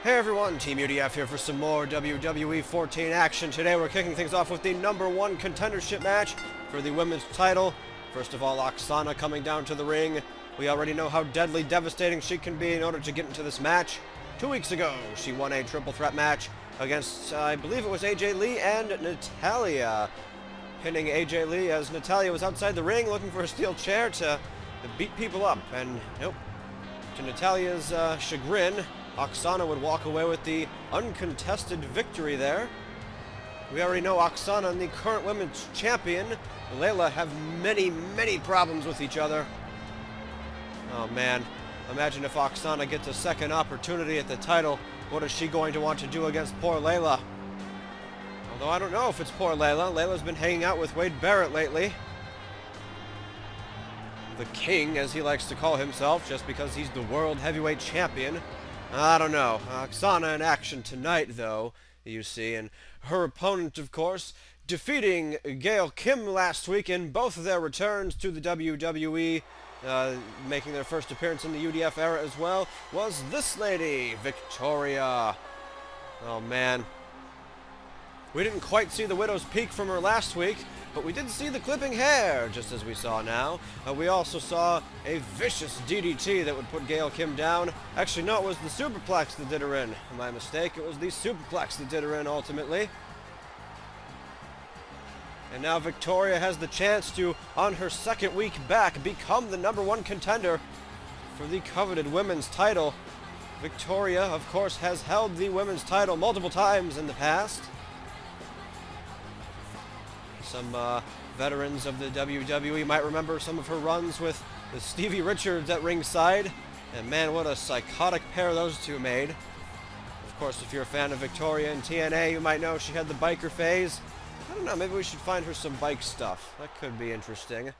Hey everyone, Teamudf here for some more WWE 14 action. Today we're kicking things off with the #1 contendership match for the women's title. First of all, Aksana coming down to the ring. We already know how deadly devastating she can be in order to get into this match. 2 weeks ago, she won a triple threat match against, I believe it was AJ Lee and Natalya. Pinning AJ Lee as Natalya was outside the ring looking for a steel chair to beat people up. And nope, to Natalya's chagrin, Aksana would walk away with the uncontested victory there. We already know Aksana and the current women's champion, Layla, have many problems with each other. Oh man, imagine if Aksana gets a second opportunity at the title. What is she going to want to do against poor Layla? Although I don't know if it's poor Layla. Layla's been hanging out with Wade Barrett lately. The King, as he likes to call himself, just because he's the World Heavyweight Champion. I don't know. Aksana in action tonight, though, you see, and her opponent, of course, defeating Gail Kim last week in both of their returns to the WWE, making their first appearance in the UDF era as well, was this lady, Victoria. Oh, man. We didn't quite see the widow's peak from her last week, but we did see the clipping hair, just as we saw now. We also saw a vicious DDT that would put Gail Kim down. Actually, no, it was the superplex that did her in. My mistake, it was the superplex that did her in, ultimately. And now Victoria has the chance to, on her second week back, become the #1 contender for the coveted women's title. Victoria, of course, has held the women's title multiple times in the past. Some veterans of the WWE might remember some of her runs with Stevie Richards at ringside. And man, what a psychotic pair those two made. Of course, if you're a fan of Victoria and TNA, you might know she had the biker phase. I don't know, maybe we should find her some bike stuff. That could be interesting.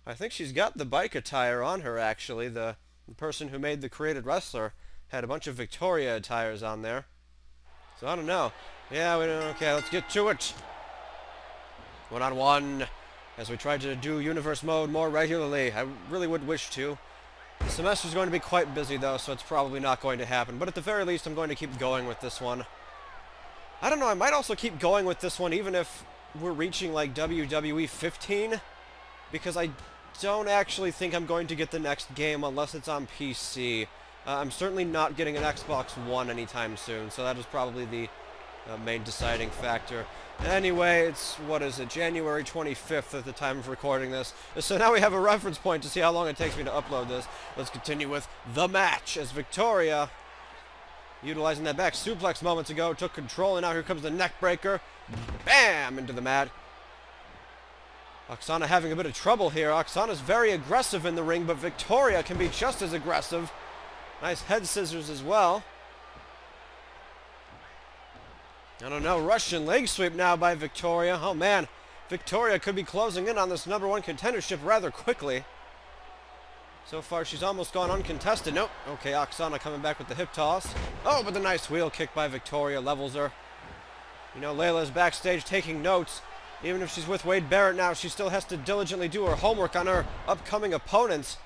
I think she's got the bike attire on her, actually. The person who made the Created Wrestler had a bunch of Victoria attires on there. So I don't know. Yeah, okay, let's get to it. 1-on-1, as we try to do Universe Mode more regularly. I really would wish to. The semester's going to be quite busy, though, so it's probably not going to happen. But at the very least, I'm going to keep going with this one. I don't know, I might also keep going with this one even if we're reaching, like, WWE 15. Because I don't actually think I'm going to get the next game unless it's on PC. I'm certainly not getting an Xbox One anytime soon, so that is probably the main deciding factor. Anyway, it's, what is it, January 25th at the time of recording this. So now we have a reference point to see how long it takes me to upload this. Let's continue with the match as Victoria, utilizing that back suplex moments ago, took control, and now here comes the neck breaker. Bam! Into the mat. Aksana having a bit of trouble here. Aksana's very aggressive in the ring, but Victoria can be just as aggressive. Nice head scissors as well. I don't know, Russian leg sweep now by Victoria. Oh man, Victoria could be closing in on this #1 contendership rather quickly. So far she's almost gone uncontested. Nope. Okay, Aksana coming back with the hip toss. Oh, but the nice wheel kick by Victoria levels her. You know, Layla's backstage taking notes. Even if she's with Wade Barrett now, she still has to diligently do her homework on her upcoming opponents.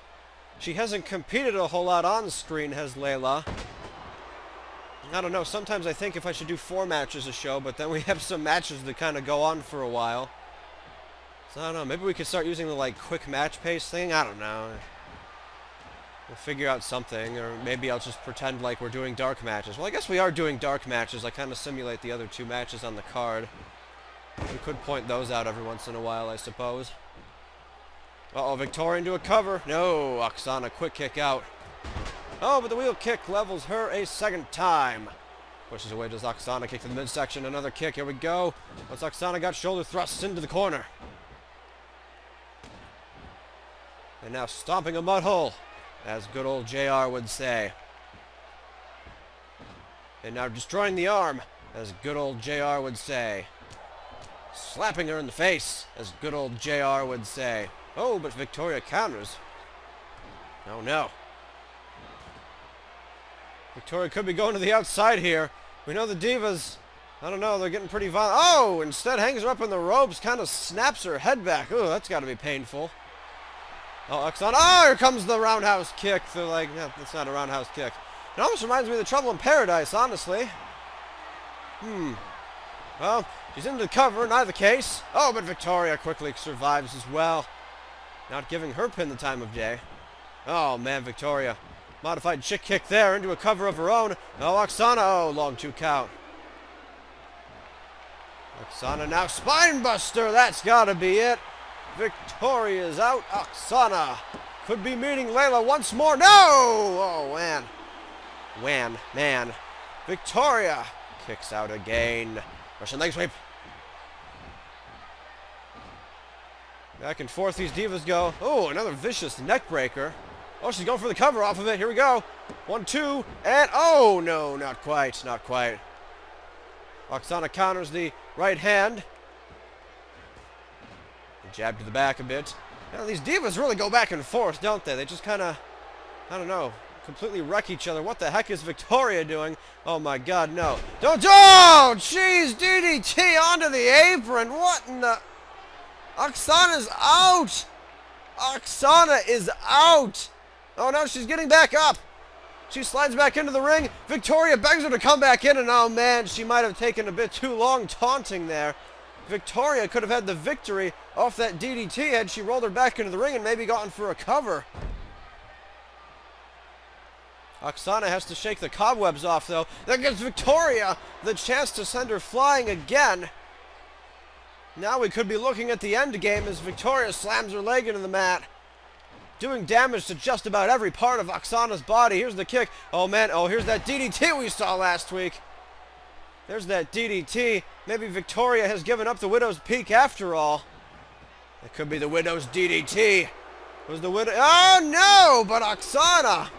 She hasn't competed a whole lot on screen, has Layla. I don't know, sometimes I think if I should do 4 matches a show, but then we have some matches that kind of go on for a while. So I don't know, maybe we could start using the, like, quick match pace thing? I don't know. We'll figure out something, or maybe I'll just pretend like we're doing dark matches. Well, I guess we are doing dark matches. I kind of simulate the other 2 matches on the card. We could point those out every once in a while, I suppose. Uh-oh, Victoria into a cover. No, Aksana, quick kick out. Oh, but the wheel kick levels her a second time. Pushes away, does Aksana, kick to the midsection, another kick, here we go. Once Aksana got shoulder thrusts into the corner. And now stomping a mud hole, as good old JR would say. And now destroying the arm, as good old JR would say. Slapping her in the face, as good old JR would say. Oh, but Victoria counters. Oh no. Victoria could be going to the outside here. We know the Divas, I don't know, they're getting pretty violent. Oh, instead hangs her up in the ropes, kind of snaps her head back. Oh, that's got to be painful. Oh, Aksana. Oh, here comes the roundhouse kick. They're like, no, that's not a roundhouse kick. It almost reminds me of the Trouble in Paradise, honestly. Well, she's into the cover in either case. Oh, but Victoria quickly survives as well. Not giving her pin the time of day. Oh, man, Victoria. Modified chick kick there into a cover of her own. Oh, Aksana. Oh, long 2 count. Aksana now spine buster. That's got to be it. Victoria's out. Aksana could be meeting Layla once more. No! Oh, man. Victoria kicks out again. Russian leg sweep. Back and forth these divas go. Oh, another vicious neck breaker. Oh, she's going for the cover off of it. Here we go. 1, 2, and oh, no, not quite. Not quite. Aksana counters the right hand. Jab to the back a bit. Now, these divas really go back and forth, don't they? They just kind of, I don't know, completely wreck each other. What the heck is Victoria doing? Oh, my God, no. Don't, oh, jeez, DDT onto the apron. What in the... Aksana's out. Aksana is out. Oh, no, she's getting back up. She slides back into the ring. Victoria begs her to come back in, and oh, man, she might have taken a bit too long taunting there. Victoria could have had the victory off that DDT had she rolled her back into the ring and maybe gotten for a cover. Aksana has to shake the cobwebs off, though. That gives Victoria the chance to send her flying again. Now we could be looking at the end game as Victoria slams her leg into the mat, doing damage to just about every part of Aksana's body. Here's the kick. Oh, man. Oh, here's that DDT we saw last week. There's that DDT. Maybe Victoria has given up the Widow's Peak after all. It could be the Widow's DDT. Was the Widow... Oh, no! But Aksana...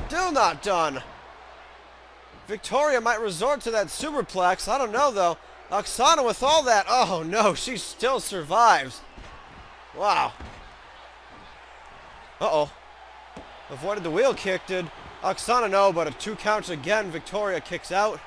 still not done. Victoria might resort to that superplex. I don't know, though. Aksana with all that... Oh, no. She still survives. Wow. Uh-oh. Avoided the wheel kick, did Aksana? No, but a 2 counts again. Victoria kicks out.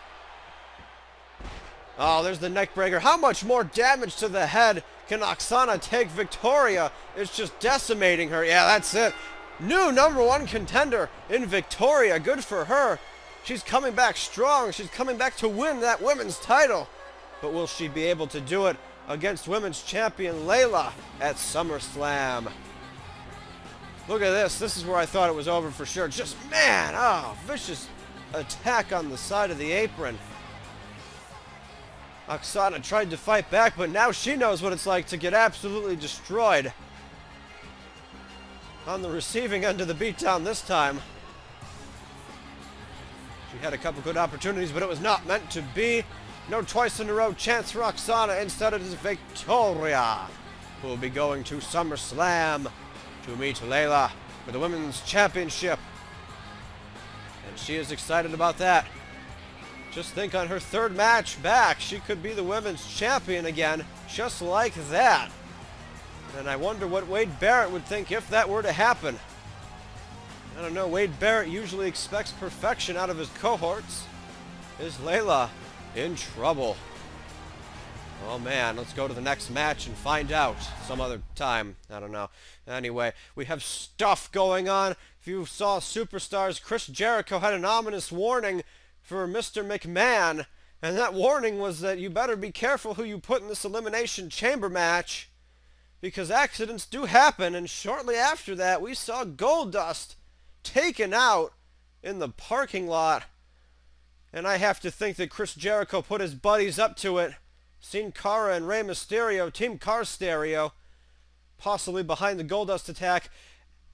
Oh, there's the neck breaker. How much more damage to the head can Aksana take? Victoria is just decimating her. Yeah, that's it. New #1 contender in Victoria. Good for her. She's coming back strong. She's coming back to win that women's title. But will she be able to do it against women's champion Layla at SummerSlam? Look at this. This is where I thought it was over for sure. Just, man, oh, vicious attack on the side of the apron. Aksana tried to fight back, but now she knows what it's like to get absolutely destroyed. On the receiving end of the beatdown this time. She had a couple good opportunities, but it was not meant to be. No twice in a row chance for Aksana. Instead it is Victoria, who will be going to SummerSlam to meet Layla for the Women's Championship. And she is excited about that. Just think, on her 3rd match back, she could be the Women's Champion again, just like that. And I wonder what Wade Barrett would think if that were to happen. I don't know, Wade Barrett usually expects perfection out of his cohorts. Is Layla in trouble? Oh man, let's go to the next match and find out some other time. I don't know. Anyway, we have stuff going on. If you saw Superstars, Chris Jericho had an ominous warning for Mr. McMahon, and that warning was that you better be careful who you put in this Elimination Chamber match, because accidents do happen. And shortly after that, we saw Goldust taken out in the parking lot. And I have to think that Chris Jericho put his buddies up to it. Sin Cara and Rey Mysterio, Team Car Stereo, possibly behind the Goldust attack.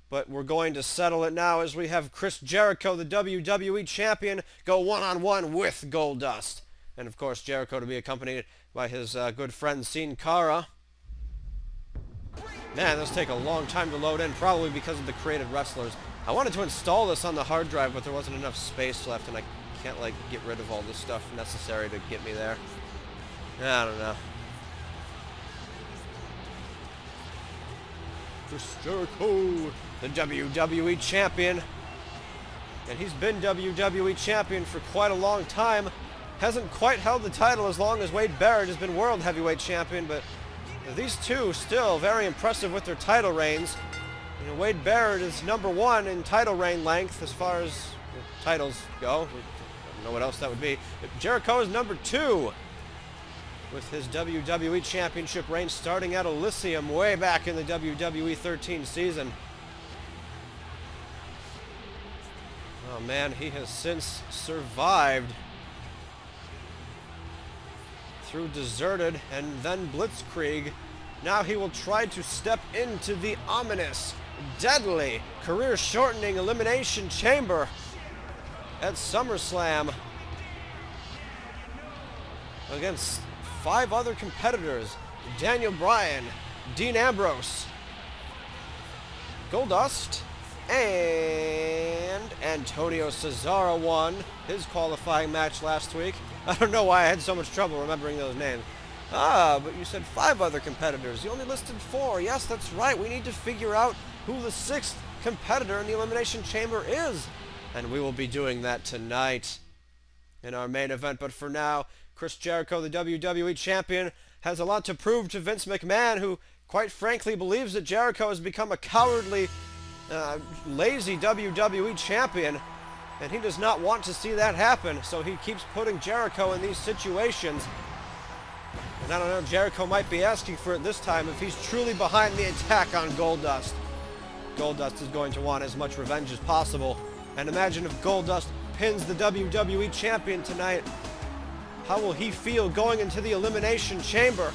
But we're going to settle it now as we have Chris Jericho, the WWE Champion, go one-on-one with Goldust. And, of course, Jericho to be accompanied by his good friend Sin Cara. Man, this take a long time to load in, probably because of the creative wrestlers. I wanted to install this on the hard drive, but there wasn't enough space left, and I can't, like, get rid of all the stuff necessary to get me there. I don't know. Chris Jericho, the WWE Champion. And he's been WWE Champion for quite a long time. Hasn't quite held the title as long as Wade Barrett has been World Heavyweight Champion, but these two still very impressive with their title reigns. You know, Wade Barrett is #1 in title reign length as far as the titles go. I don't know what else that would be. Jericho is number 2 with his WWE Championship reign starting at Elysium way back in the WWE 13 season. Oh man, he has since survived through Deserted and then Blitzkrieg. Now he will try to step into the ominous, deadly, career-shortening Elimination Chamber at SummerSlam against 5 other competitors: Daniel Bryan, Dean Ambrose, Goldust, and Antonio Cesaro won his qualifying match last week. I don't know why I had so much trouble remembering those names. Ah, but you said 5 other competitors. You only listed 4. Yes, that's right. We need to figure out who the 6th competitor in the Elimination Chamber is. And we will be doing that tonight in our main event. But for now, Chris Jericho, the WWE Champion, has a lot to prove to Vince McMahon, who, quite frankly, believes that Jericho has become a cowardly, lazy WWE Champion. And he does not want to see that happen, so he keeps putting Jericho in these situations. And I don't know, Jericho might be asking for it this time if he's truly behind the attack on Goldust. Goldust is going to want as much revenge as possible. And imagine if Goldust pins the WWE Champion tonight. How will he feel going into the Elimination Chamber?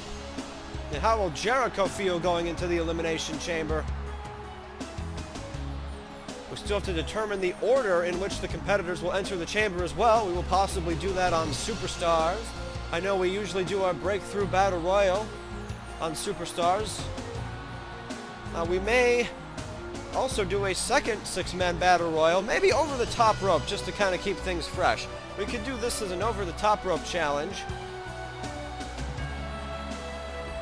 And how will Jericho feel going into the Elimination Chamber? We still have to determine the order in which the competitors will enter the chamber as well. We will possibly do that on Superstars. I know we usually do our Breakthrough Battle Royal on Superstars. We may also do a second 6-man Battle Royal, maybe over the top rope, just to kind of keep things fresh. We could do this as an over-the-top rope challenge,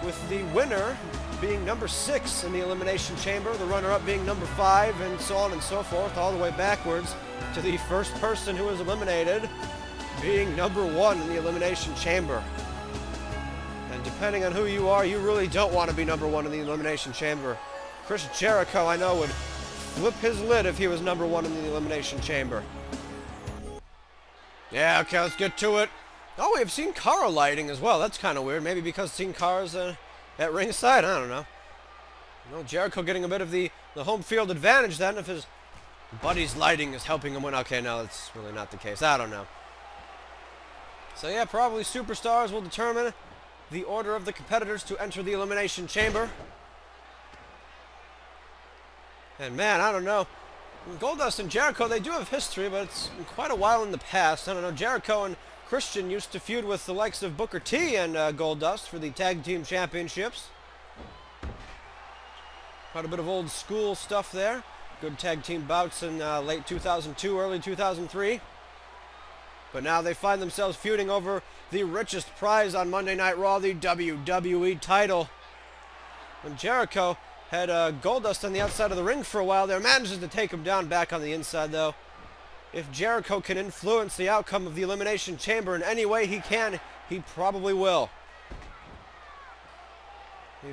with the winner being number 6 in the Elimination Chamber, the runner-up being number 5, and so on and so forth, all the way backwards to the first person who is eliminated being number 1 in the Elimination Chamber. And depending on who you are, you really don't want to be number 1 in the Elimination Chamber. Chris Jericho, I know, would flip his lid if he was number 1 in the Elimination Chamber. Yeah, okay, let's get to it. Oh, we have Sin Cara lighting as well. That's kind of weird. Maybe because Sin Cara's at ringside? I don't know. Well, Jericho getting a bit of the home field advantage then, if his buddy's lighting is helping him win. Okay, no, that's really not the case. I don't know. So yeah, probably Superstars will determine the order of the competitors to enter the Elimination Chamber. And man, I don't know. Goldust and Jericho, they do have history, but it's quite a while in the past. I don't know, Jericho and Christian used to feud with the likes of Booker T and Goldust for the Tag Team Championships. Quite a bit of old school stuff there. Good tag team bouts in late 2002, early 2003. But now they find themselves feuding over the richest prize on Monday Night Raw, the WWE title. When Jericho had Goldust on the outside of the ring for a while there, manages to take him down back on the inside though. If Jericho can influence the outcome of the Elimination Chamber in any way he can, he probably will.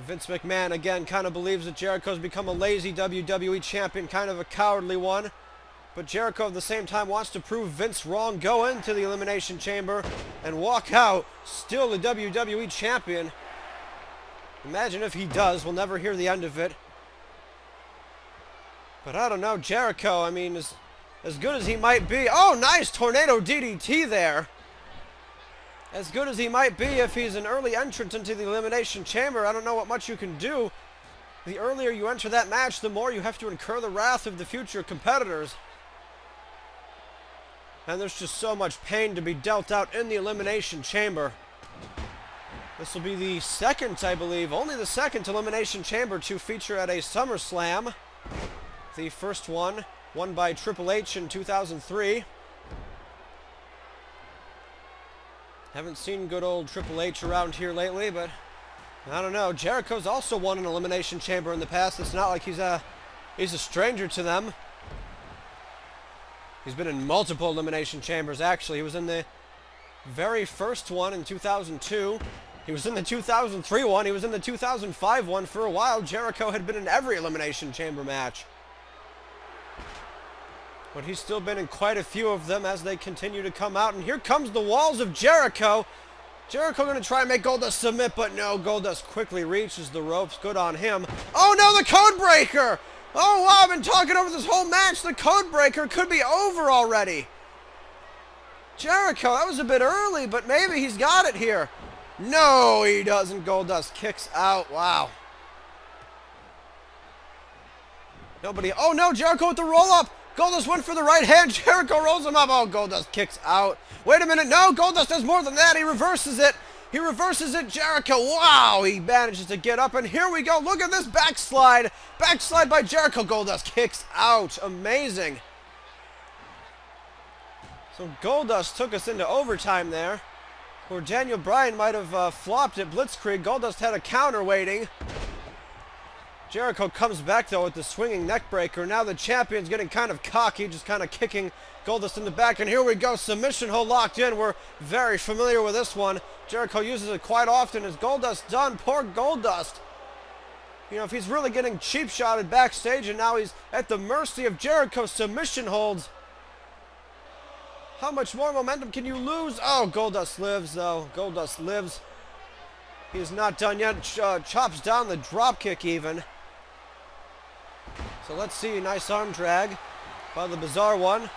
Vince McMahon, again, kind of believes that Jericho's become a lazy WWE champion, kind of a cowardly one. But Jericho, at the same time, wants to prove Vince wrong, go into the Elimination Chamber, and walk out still the WWE champion. Imagine if he does. We'll never hear the end of it. But I don't know, Jericho, I mean, as good as he might be. Oh, nice tornado DDT there. As good as he might be, if he's an early entrant into the Elimination Chamber, I don't know what much you can do. The earlier you enter that match, the more you have to incur the wrath of the future competitors. And there's just so much pain to be dealt out in the Elimination Chamber. This will be the second, I believe, only the second Elimination Chamber to feature at a SummerSlam. The first one won by Triple H in 2003. Haven't seen good old Triple H around here lately, but I don't know. Jericho's also won an Elimination Chamber in the past. It's not like he's a stranger to them. He's been in multiple Elimination Chambers, actually. He was in the very first one in 2002. He was in the 2003 one. He was in the 2005 one for a while. Jericho had been in every Elimination Chamber match. But he's still been in quite a few of them as they continue to come out. And here comes the walls of Jericho. Jericho going to try and make Goldust submit, but no, Goldust quickly reaches the ropes. Good on him. Oh no, the code breaker! Oh wow, I've been talking over this whole match. The code breaker could be over already. Jericho, that was a bit early, but maybe he's got it here. No, he doesn't. Goldust kicks out. Wow. Nobody. Oh no, Jericho with the roll up. Goldust went for the right hand. Jericho rolls him up. Oh, Goldust kicks out. Wait a minute. No, Goldust does more than that. He reverses it. He reverses it. Jericho. Wow. He manages to get up. And here we go. Look at this backslide. Backslide by Jericho. Goldust kicks out. Amazing. So Goldust took us into overtime there, where Daniel Bryan might have flopped at Blitzkrieg. Goldust had a counter waiting. Jericho comes back, though, with the swinging neckbreaker. Now the champion's getting kind of cocky, just kind of kicking Goldust in the back. And here we go, submission hold locked in. We're very familiar with this one. Jericho uses it quite often. Is Goldust done? Poor Goldust. You know, if he's really getting cheap-shotted backstage and now he's at the mercy of Jericho's submission holds, how much more momentum can you lose? Oh, Goldust lives, though. Goldust lives. He's not done yet. Chops down the dropkick even. So let's see, nice arm drag by the Bizarre One.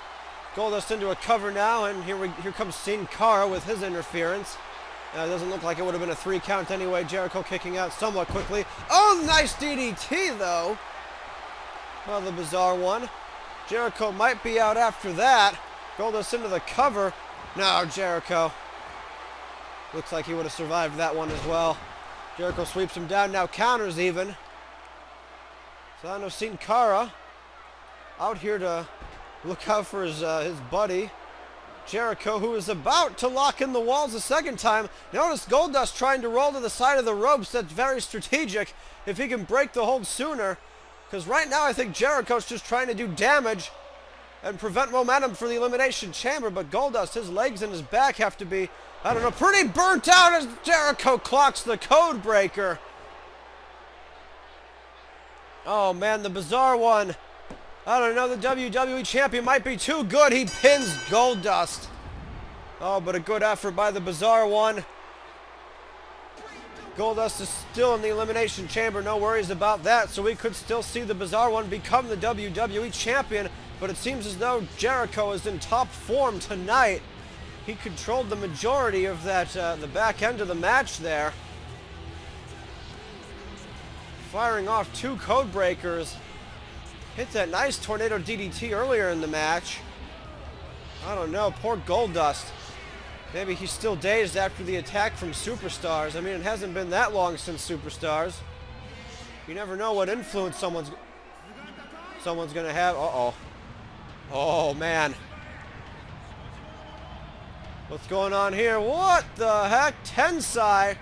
Goldust into a cover now, and here comes Sin Cara with his interference. It doesn't look like it would have been a 3 count anyway. Jericho kicking out somewhat quickly. Oh, nice DDT though by the Bizarre One. Jericho might be out after that. Goldust into the cover. No, Jericho. Looks like he would have survived that one as well. Jericho sweeps him down, now counters even. So I know Sin Cara out here to look out for his buddy. Jericho, who is about to lock in the walls a second time. Notice Goldust trying to roll to the side of the ropes. That's very strategic if he can break the hold sooner. Because right now I think Jericho's just trying to do damage and prevent momentum for the Elimination Chamber. But Goldust, his legs and his back have to be, I don't know, pretty burnt out as Jericho clocks the code breaker. Oh man, the Bizarre One. I don't know, the WWE Champion might be too good. He pins Goldust. Oh, but a good effort by the Bizarre One. Goldust is still in the Elimination Chamber, no worries about that. So we could still see the Bizarre One become the WWE Champion. But it seems as though Jericho is in top form tonight. He controlled the majority of that, the back end of the match there. Firing off 2 code breakers. Hit that nice tornado DDT earlier in the match. I don't know, poor Goldust. Maybe he's still dazed after the attack from Superstars. I mean, it hasn't been that long since Superstars. You never know what influence someone's gonna have. Uh-oh. Oh, man. What's going on here? What the heck? Tensai?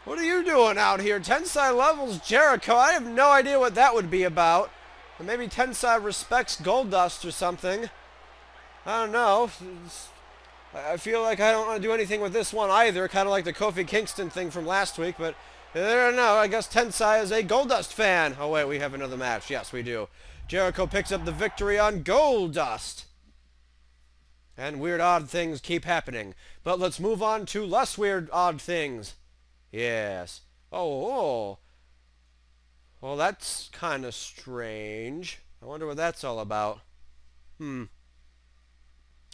What are you doing out here? Tensai levels Jericho. I have no idea what that would be about. Or maybe Tensai respects Goldust or something. I don't know. I feel like I don't want to do anything with this one either. Kind of like the Kofi Kingston thing from last week, but I don't know. I guess Tensai is a Goldust fan. Oh, wait, we have another match. Yes, we do. Jericho picks up the victory on Goldust. And weird, odd things keep happening. But let's move on to less weird, odd things. Yes. Oh. Well, that's kind of strange. I wonder what that's all about. Well,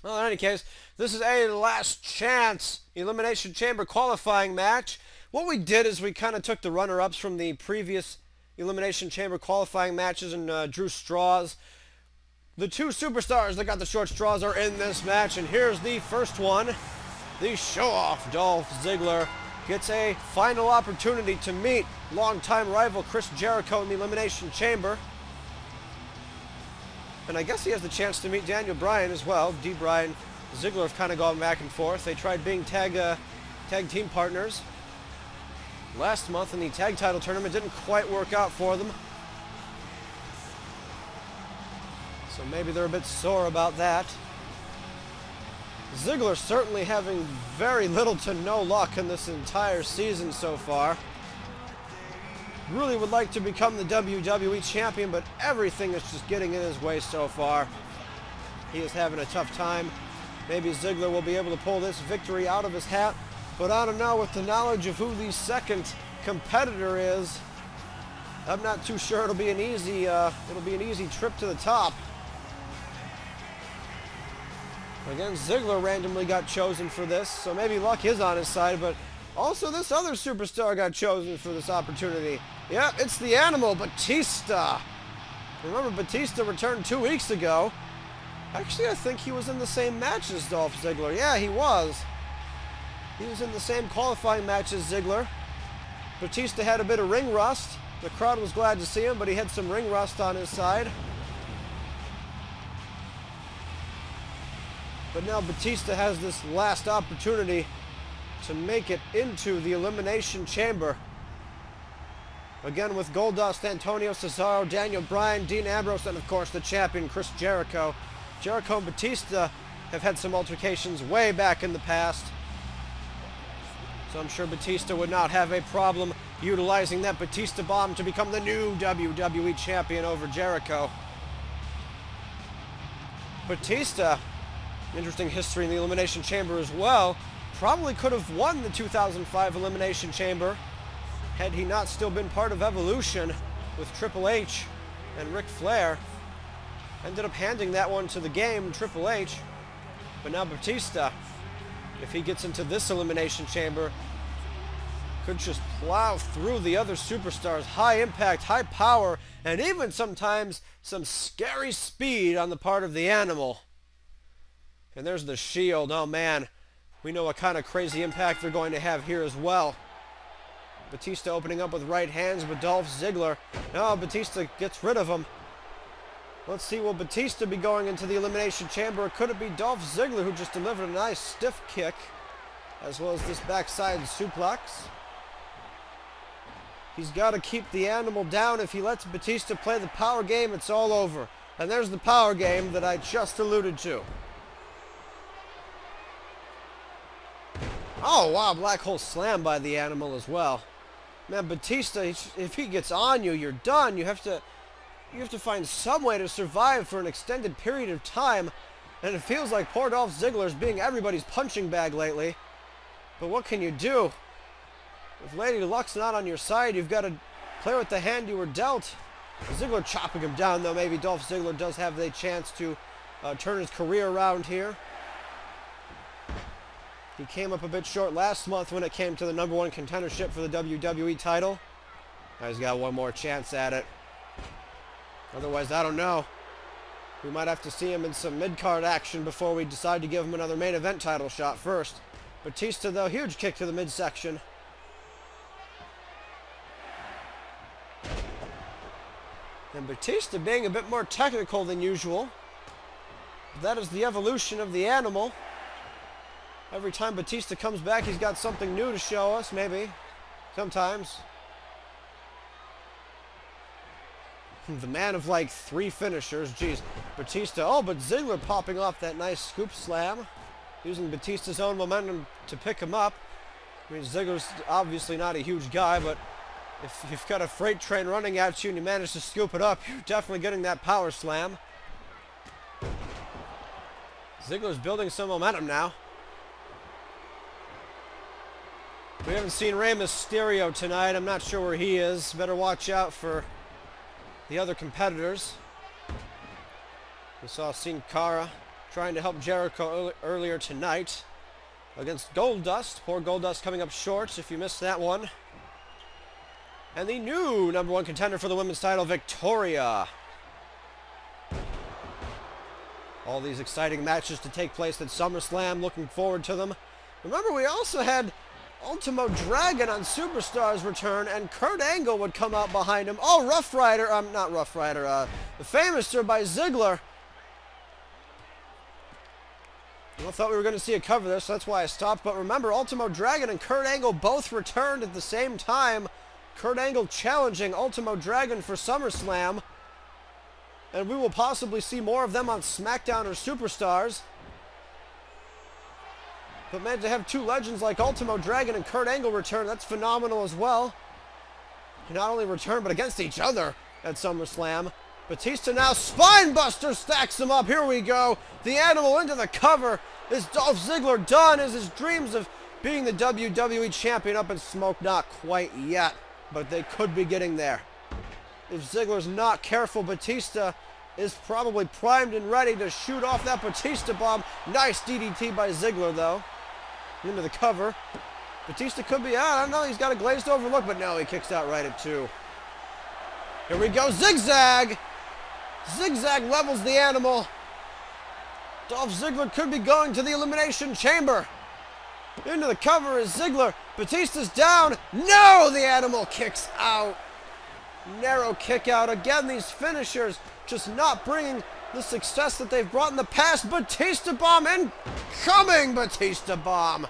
in any case, this is a last chance Elimination Chamber qualifying match. What we did is we kind of took the runner-ups from the previous Elimination Chamber qualifying matches and drew straws. The 2 superstars that got the short straws are in this match, and here's the first one. The show-off Dolph Ziggler gets a final opportunity to meet longtime rival Chris Jericho in the Elimination Chamber. And I guess he has the chance to meet Daniel Bryan as well. D. Bryan, Ziggler have kind of gone back and forth. They tried being tag team partners last month in the tag title tournament. Didn't quite work out for them. So maybe they're a bit sore about that. Ziggler certainly having very little to no luck in this entire season so far. really would like to become the WWE champion, but everything is just getting in his way so far. He is having a tough time. Maybe Ziggler will be able to pull this victory out of his hat, but I don't know, with the knowledge of who the second competitor is, I'm not too sure it'll be an easy trip to the top. Again, Ziggler randomly got chosen for this, so maybe luck is on his side, but also this other superstar got chosen for this opportunity. Yeah, it's the Animal, Batista. Remember, Batista returned 2 weeks ago. Actually, I think he was in the same match as Dolph Ziggler. Yeah, he was. He was in the same qualifying match as Ziggler. Batista had a bit of ring rust. The crowd was glad to see him, but he had some ring rust on his side. But now Batista has this last opportunity to make it into the Elimination Chamber. Again with Goldust, Antonio Cesaro, Daniel Bryan, Dean Ambrose, and of course the champion Chris Jericho. Jericho and Batista have had some altercations way back in the past, so I'm sure Batista would not have a problem utilizing that Batista bomb to become the new WWE champion over Jericho. Batista, interesting history in the Elimination Chamber as well, probably could have won the 2005 Elimination Chamber had he not still been part of Evolution with Triple H and Ric Flair. Ended up handing that one to the game, Triple H. But now Batista, if he gets into this Elimination Chamber, could just plow through the other superstars. High impact, high power, and even sometimes some scary speed on the part of the Animal. And there's the Shield. Oh man, we know what kind of crazy impact they're going to have here as well. Batista opening up with right hands, but Dolph Ziggler. No, Batista gets rid of him. Let's see, will Batista be going into the Elimination Chamber, or could it be Dolph Ziggler who just delivered a nice stiff kick, as well as this backside suplex? He's got to keep the Animal down. If he lets Batista play the power game, it's all over. And there's the power game that I just alluded to. Oh, wow, black hole slam by the Animal as well. Man, Batista, if he gets on you, you're done. You have to find some way to survive for an extended period of time. And it feels like poor Dolph Ziggler is being everybody's punching bag lately. But what can you do? If Lady Luck's not on your side, you've got to play with the hand you were dealt. Ziggler chopping him down, though. Maybe Dolph Ziggler does have the chance to turn his career around here. He came up a bit short last month when it came to the #1 contendership for the WWE title. Now he's got one more chance at it. Otherwise, I don't know. We might have to see him in some mid-card action before we decide to give him another main event title shot first. Batista, though, huge kick to the midsection. And Batista being a bit more technical than usual. That is the evolution of the Animal. Every time Batista comes back, he's got something new to show us, maybe. Sometimes. The man of like 3 finishers. Jeez. Batista. Oh, but Ziggler popping off that nice scoop slam. Using Batista's own momentum to pick him up. I mean, Ziggler's obviously not a huge guy, but if you've got a freight train running at you and you manage to scoop it up, you're definitely getting that power slam. Ziggler's building some momentum now. We haven't seen Rey Mysterio tonight. I'm not sure where he is. Better watch out for the other competitors. We saw Sin Cara trying to help Jericho earlier tonight against Goldust. Poor Goldust coming up short if you missed that one. And the new #1 contender for the women's title, Victoria. All these exciting matches to take place at SummerSlam. Looking forward to them. Remember, we also had Ultimo Dragon on Superstars return, and Kurt Angle would come out behind him. Oh, Rough Rider, not Rough Rider, the Famouser by Ziggler. I thought we were going to see a cover there, so that's why I stopped. But remember, Ultimo Dragon and Kurt Angle both returned at the same time. Kurt Angle challenging Ultimo Dragon for SummerSlam. And we will possibly see more of them on SmackDown or Superstars. But man, to have 2 legends like Ultimo Dragon and Kurt Angle return, that's phenomenal as well. not only return, but against each other at SummerSlam. Batista now spine buster stacks him up. Here we go. The Animal into the cover. Is Dolph Ziggler done? Is his dreams of being the WWE champion up in smoke? Not quite yet, but they could be getting there. If Ziggler's not careful, Batista is probably primed and ready to shoot off that Batista bomb. Nice DDT by Ziggler, though. Into the cover. Batista could be out. I don't know. He's got a glazed over look, but no, he kicks out right at 2. Here we go. Zigzag. Zigzag levels the Animal. Dolph Ziggler could be going to the Elimination Chamber. Into the cover is Ziggler. Batista's down. No, the Animal kicks out. Narrow kick out. Again, these finishers just not bringing the success that they've brought in the past. Batista bomb incoming. Batista bomb.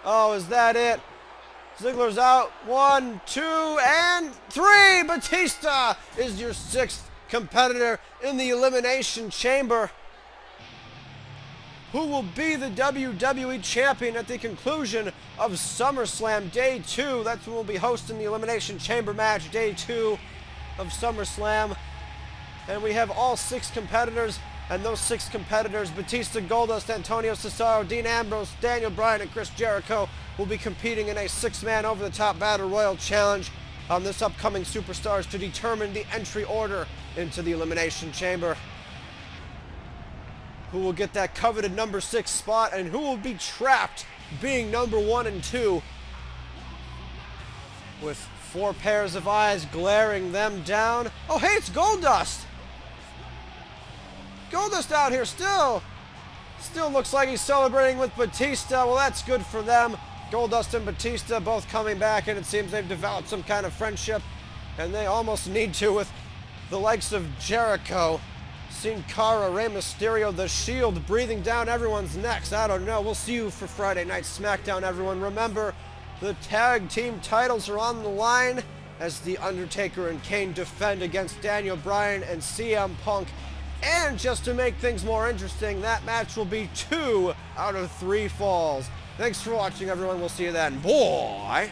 Oh, is that it? Ziggler's out. 1, 2, and 3. Batista is your 6th competitor in the Elimination Chamber. Who will be the WWE Champion at the conclusion of SummerSlam Day 2? That's when we'll be hosting the Elimination Chamber match, Day 2 of SummerSlam. And we have all 6 competitors, and those 6 competitors, Batista, Goldust, Antonio Cesaro, Dean Ambrose, Daniel Bryan, and Chris Jericho, will be competing in a 6-man over-the-top Battle Royal challenge on this upcoming Superstars to determine the entry order into the Elimination Chamber. Who will get that coveted number 6 spot, and who will be trapped being number 1 and 2 with 4 pairs of eyes glaring them down. Oh, hey, it's Goldust. Goldust out here still. Still looks like he's celebrating with Batista. Well, that's good for them. Goldust and Batista both coming back, and it seems they've developed some kind of friendship, and they almost need to with the likes of Jericho, Sin Cara, Rey Mysterio, The Shield breathing down everyone's necks. I don't know. We'll see you for Friday Night SmackDown, everyone. Remember, the tag team titles are on the line as The Undertaker and Kane defend against Daniel Bryan and CM Punk. And just to make things more interesting, that match will be 2 out of 3 falls. Thanks for watching, everyone. We'll see you then. Bye!